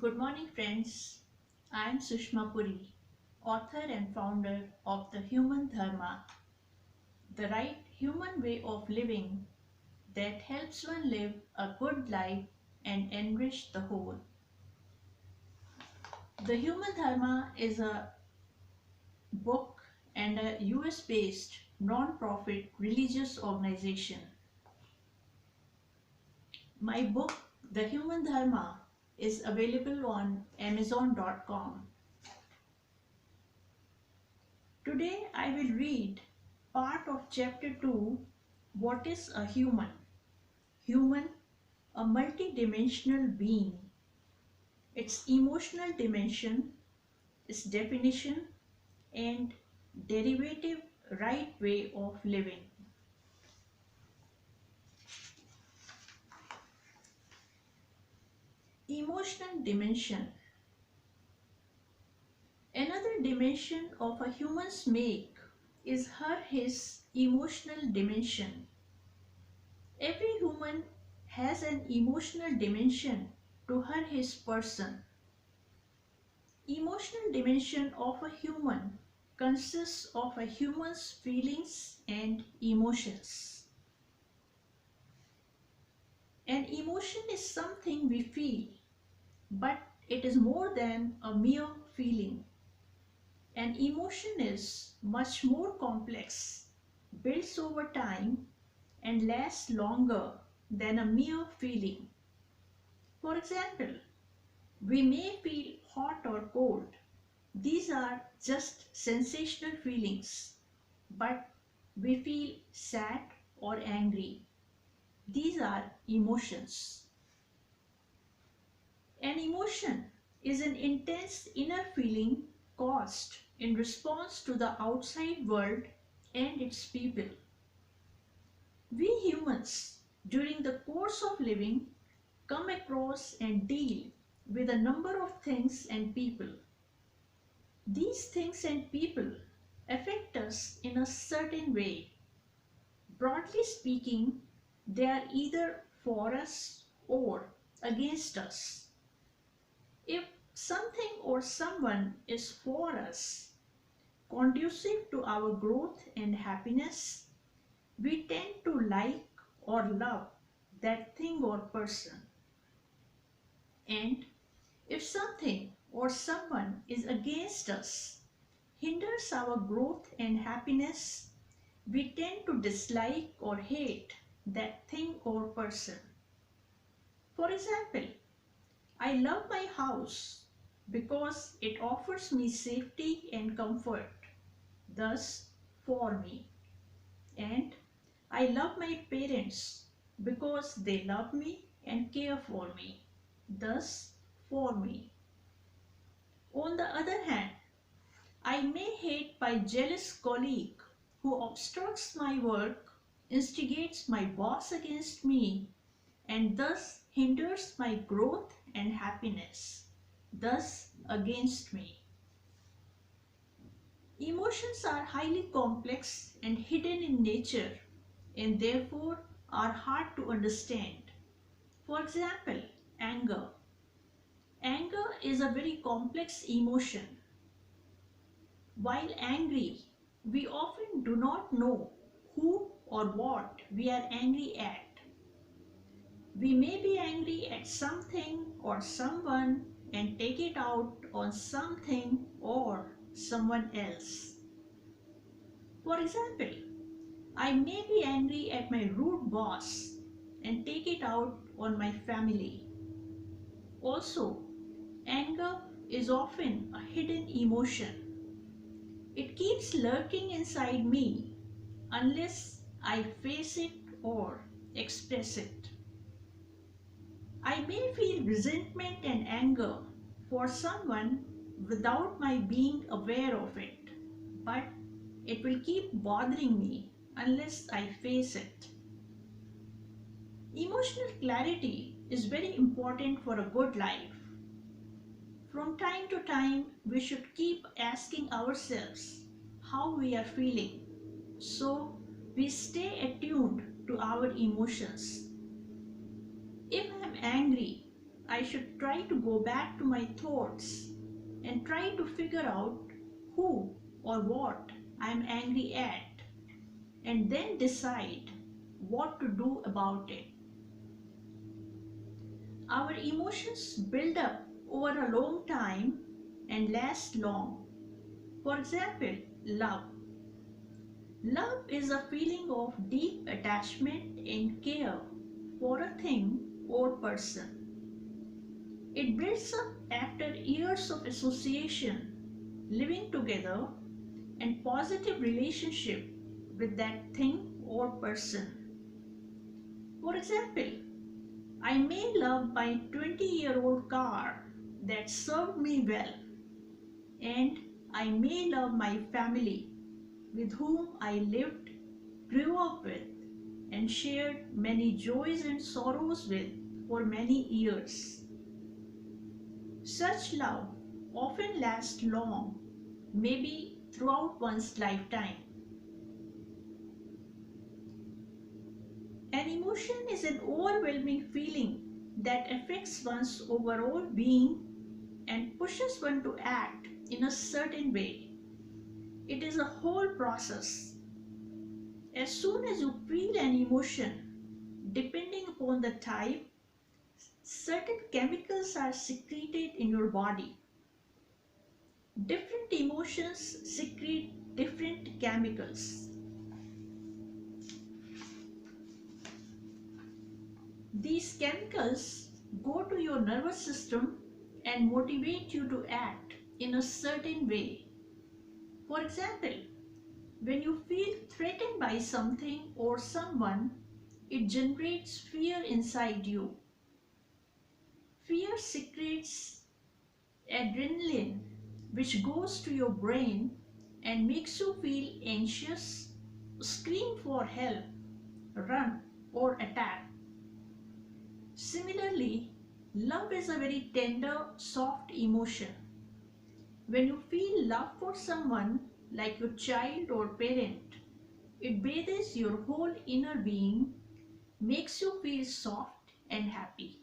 Good morning, friends. I am Sushma Puri, author and founder of the Human Dharma, the right human way of living that helps one live a good life and enrich the whole. The Human Dharma is a book and a US based non profit religious organization. My book, The Human Dharma, is available on Amazon.com. Today I will read part of chapter 2, What is a Human? Human, a multidimensional being. Its emotional dimension, its definition, and derivative right way of living. Emotional dimension. Another dimension of a human's make is his emotional dimension. Every human has an emotional dimension to his person. Emotional dimension of a human consists of a human's feelings and emotions. An emotion is something we feel, but it is more than a mere feeling. An emotion is much more complex, builds over time, and lasts longer than a mere feeling. For example, we may feel hot or cold. These are just sensational feelings, but we feel sad or angry. These are emotions. An emotion is an intense inner feeling caused in response to the outside world and its people. We humans, during the course of living, come across and deal with a number of things and people. These things and people affect us in a certain way. Broadly speaking, they are either for us or against us. If something or someone is for us, conducive to our growth and happiness, we tend to like or love that thing or person. And if something or someone is against us, hinders our growth and happiness, we tend to dislike or hate that thing or person. For example, I love my house because it offers me safety and comfort, thus for me. And I love my parents because they love me and care for me, thus for me. On the other hand, I may hate my jealous colleague who obstructs my work, instigates my boss against me, and thus hinders my growth and happiness, thus against me. Emotions are highly complex and hidden in nature and therefore are hard to understand. For example, anger. Anger is a very complex emotion. While angry, we often do not know who or what we are angry at. We may be angry at something or someone and take it out on something or someone else. For example, I may be angry at my rude boss and take it out on my family. Also, anger is often a hidden emotion. It keeps lurking inside me unless I face it or express it. I may feel resentment and anger for someone without my being aware of it, but it will keep bothering me unless I face it. Emotional clarity is very important for a good life. From time to time, we should keep asking ourselves how we are feeling so we stay attuned to our emotions. If I am angry, I I should try to go back to my thoughts and try to figure out who or what I am angry at, and then decide what to do about it. Our emotions build up over a long time and last long. For example, love. Love is a feeling of deep attachment and care for a thing or person. It builds up after years of association, living together, and positive relationship with that thing or person. For example, I may love my 20-year-old car that served me well, and I may love my family with whom I lived, grew up with, and shared many joys and sorrows with for many years. Such love often lasts long, maybe throughout one's lifetime. An emotion is an overwhelming feeling that affects one's overall being and pushes one to act in a certain way. It is a whole process. As soon as you feel an emotion, depending upon the type, certain chemicals are secreted in your body. Different emotions secrete different chemicals. These chemicals go to your nervous system and motivate you to act in a certain way. For example, when you feel threatened by something or someone, it generates fear inside you. Fear secretes adrenaline, which goes to your brain and makes you feel anxious, scream for help, run, or attack. Similarly, love is a very tender, soft emotion. When you feel love for someone, like your child or parent, it bathes your whole inner being, makes you feel soft and happy.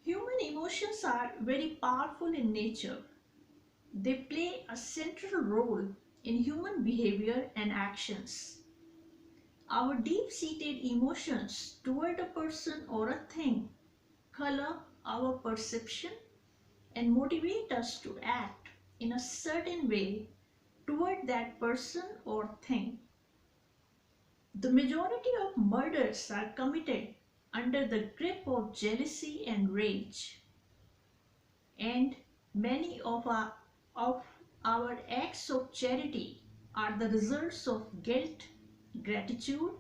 Human emotions are very powerful in nature. They play a central role in human behavior and actions. Our deep-seated emotions toward a person or a thing color our perception and motivate us to act in a certain way toward that person or thing. The majority of murders are committed under the grip of jealousy and rage, and many of our acts of charity are the results of guilt, gratitude,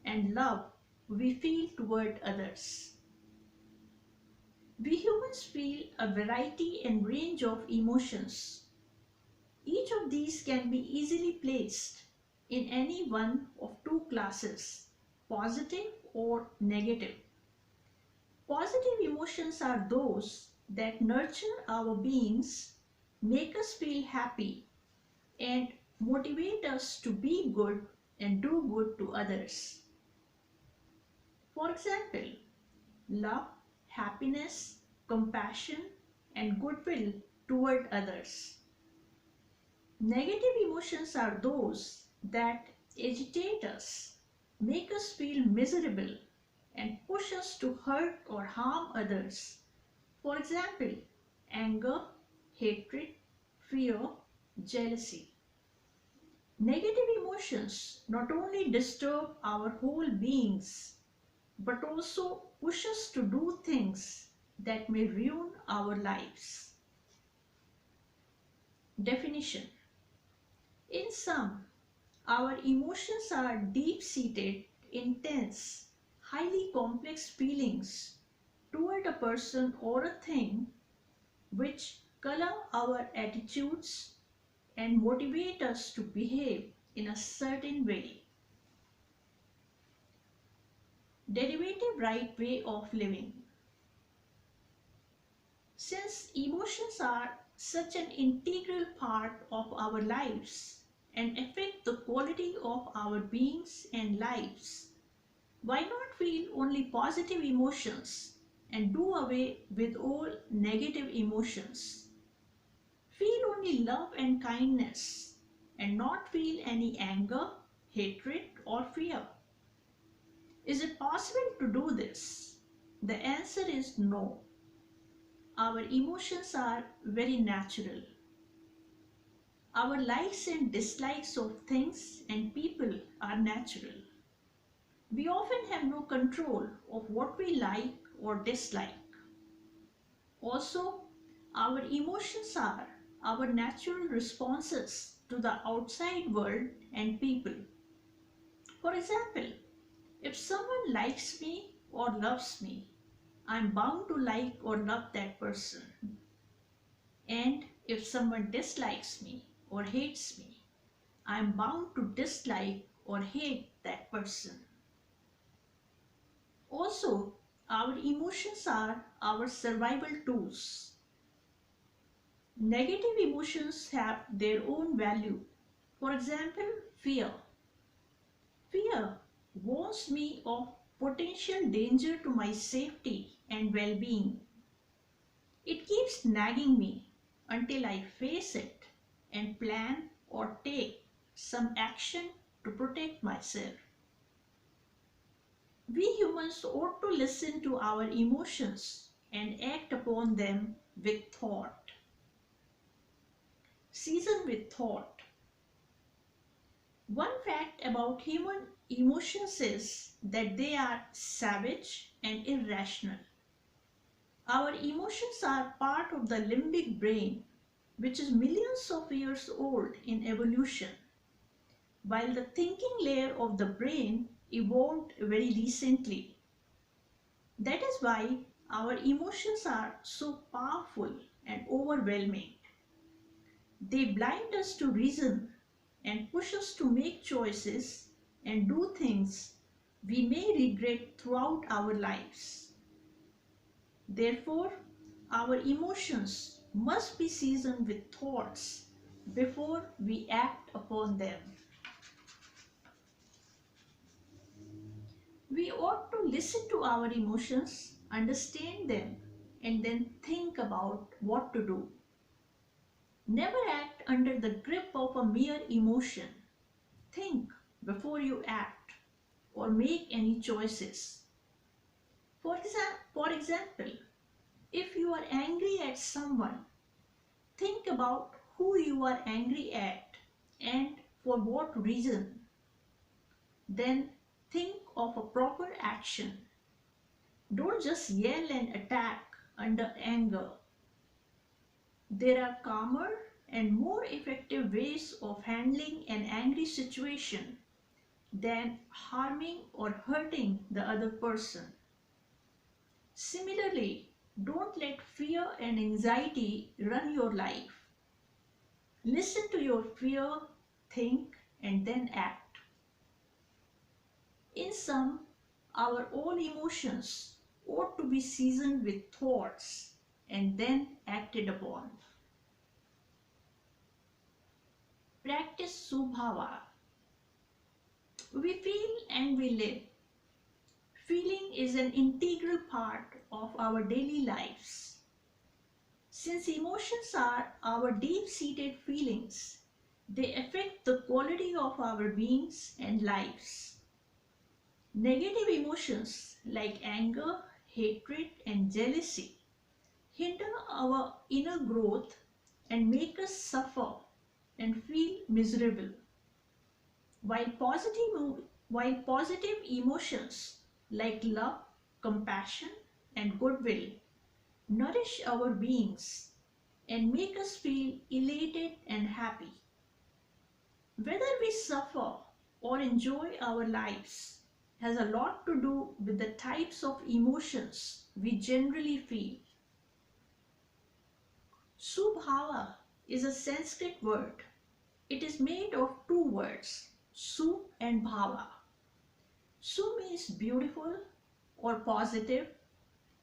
and love we feel toward others. We humans feel a variety and range of emotions. Each of these can be easily placed in any one of two classes, positive or negative. Positive emotions are those that nurture our beings, make us feel happy, and motivate us to be good and do good to others. For example, love, happiness, compassion, and goodwill toward others. Negative emotions are those that agitate us, make us feel miserable, and push us to hurt or harm others. For example, anger, hatred, fear, jealousy. Negative emotions not only disturb our whole beings, but also push us to do things that may ruin our lives. Definition. In sum, our emotions are deep-seated, intense, highly complex feelings toward a person or a thing which color our attitudes and motivate us to behave in a certain way. Derivative right way of living. Since emotions are such an integral part of our lives and affect the quality of our beings and lives, Why not feel only positive emotions and do away with all negative emotions? Feel only love and kindness and not feel any anger, hatred, or fear. Is it possible to do this? The answer is no. Our emotions are very natural. Our likes and dislikes of things and people are natural. We often have no control of what we like or dislike. Also, our emotions are our natural responses to the outside world and people. For example, if someone likes me or loves me, I'm bound to like or love that person. And if someone dislikes me or hates me, I'm bound to dislike or hate that person. Also, our emotions are our survival tools. Negative emotions have their own value. For example, fear. Fear warns me of potential danger to my safety and well-being. It keeps nagging me until I face it and plan or take some action to protect myself. We humans ought to listen to our emotions and act upon them with thought. Season with thought. One fact about human emotions is that they are savage and irrational. Our emotions are part of the limbic brain, which is millions of years old in evolution, while the thinking layer of the brain evolved very recently. That is why our emotions are so powerful and overwhelming. They blind us to reason and push us to make choices and do things we may regret throughout our lives. Therefore, our emotions must be seasoned with thoughts before we act upon them. We ought to listen to our emotions, understand them, and then think about what to do. Never act under the grip of a mere emotion. Think before you act or make any choices. For example, if you are angry at someone, think about who you are angry at and for what reason. Then think of a proper action. Don't just yell and attack under anger. There are calmer and more effective ways of handling an angry situation than harming or hurting the other person. Similarly, don't let fear and anxiety run your life. Listen to your fear, think, and then act. In sum, our all emotions ought to be seasoned with thoughts and then acted upon. Practice Subhava. We feel and we live. Feeling is an integral part of our daily lives. Since emotions are our deep-seated feelings, they affect the quality of our beings and lives. Negative emotions like anger, hatred, and jealousy hinder our inner growth and make us suffer and feel miserable. While positive emotions like love, compassion, and goodwill nourish our beings and make us feel elated and happy. Whether we suffer or enjoy our lives has a lot to do with the types of emotions we generally feel. Subhava is a Sanskrit word. It is made of two words, su and bhava. Su means beautiful or positive,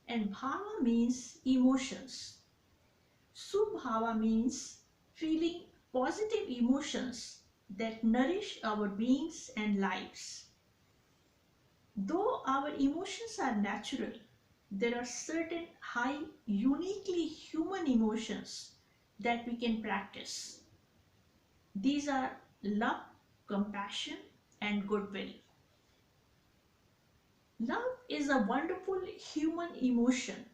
and bhava means emotions. Subhava means feeling positive emotions that nourish our beings and lives. Though our emotions are natural, there are certain high, uniquely human emotions that we can practice. These are love, compassion, and goodwill. Love is a wonderful human emotion.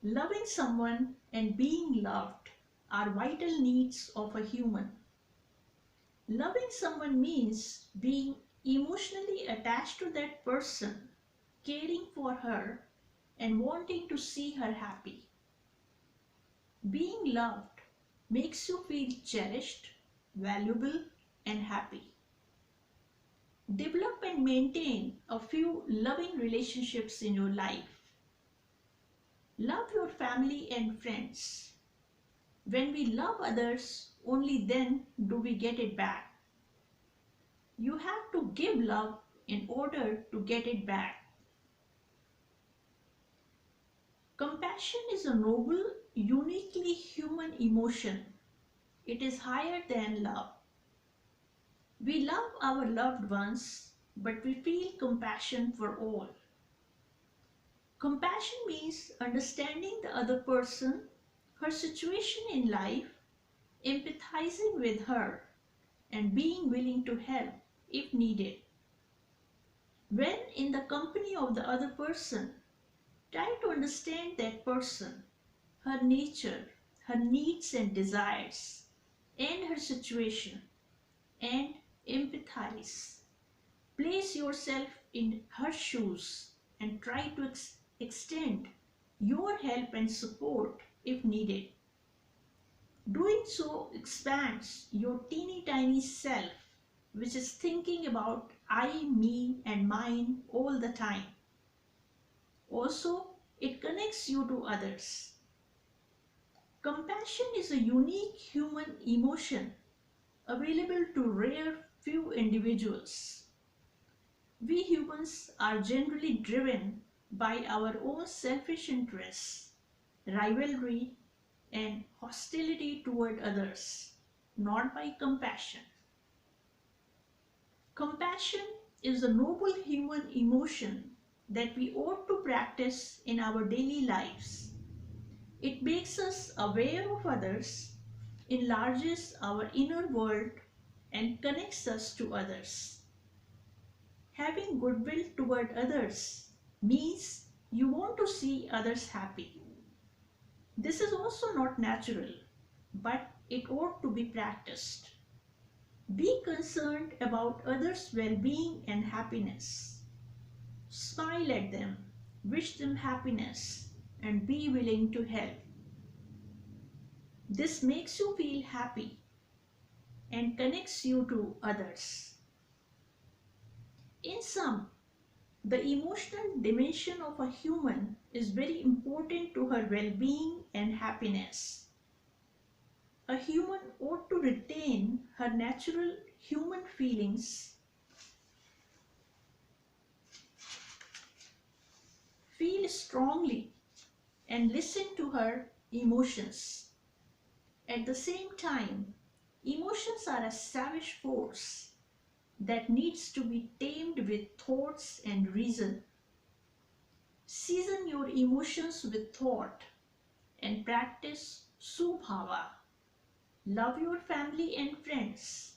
Loving someone and being loved are vital needs of a human. Loving someone means being emotionally attached to that person, caring for her, and wanting to see her happy. Being loved makes you feel cherished, valuable, and happy. Develop and maintain a few loving relationships in your life. Love your family and friends. When we love others, only then do we get it back. You have to give love in order to get it back. Compassion is a noble, uniquely human emotion. It is higher than love. We love our loved ones, but we feel compassion for all. Compassion means understanding the other person, her situation in life, empathizing with her, and being willing to help if needed. When in the company of the other person, try to understand that person, her nature, her needs and desires, and her situation, and empathize. Place yourself in her shoes and try to extend your help and support if needed. Doing so expands your teeny tiny self, which is thinking about I, me, and mine all the time. Also, it connects you to others. Compassion is a unique human emotion available to rare few individuals. We humans are generally driven by our own selfish interests, rivalry, and hostility toward others, not by compassion. Compassion is a noble human emotion that we ought to practice in our daily lives. It makes us aware of others, enlarges our inner world, and connects us to others. Having goodwill toward others means you want to see others happy. This is also not natural, but it ought to be practiced. Be concerned about others' well-being and happiness. Smile at them, wish them happiness, and be willing to help. This makes you feel happy and connects you to others. In sum, the emotional dimension of a human is very important to her well-being and happiness. A human ought to retain her natural human feelings, feel strongly, and listen to her emotions. At the same time, emotions are a savage force that needs to be tamed with thoughts and reason. Season your emotions with thought and practice Subhava. Love your family and friends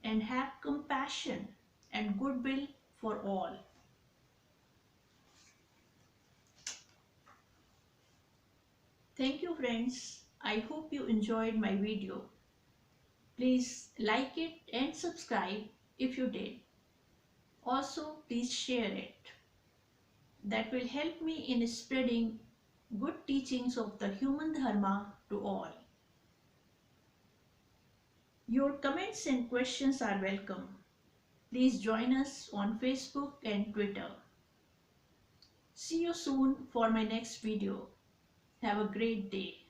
and have compassion and goodwill for all. Thank you friends. I hope you enjoyed my video. Please like it and subscribe if you did. Also, please share it. That will help me in spreading good teachings of the Human Dharma to all. Your comments and questions are welcome. Please join us on Facebook and Twitter. See you soon for my next video. Have a great day.